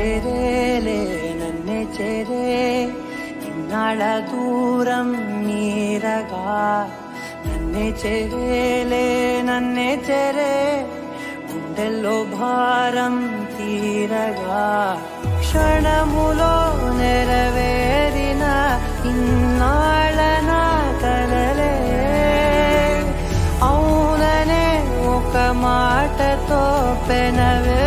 చేరేలే నన్నే చేరే ఇన్నాళ్ళ దూరం నీరగా నన్నే చేరేలే నన్నే చేరే గుండెల్లో భారం తీరగా క్షణములో నెరవేరిన ఇన్నాళ్ళ నా కలలే అవుననే ఒక మాటతో పెనవే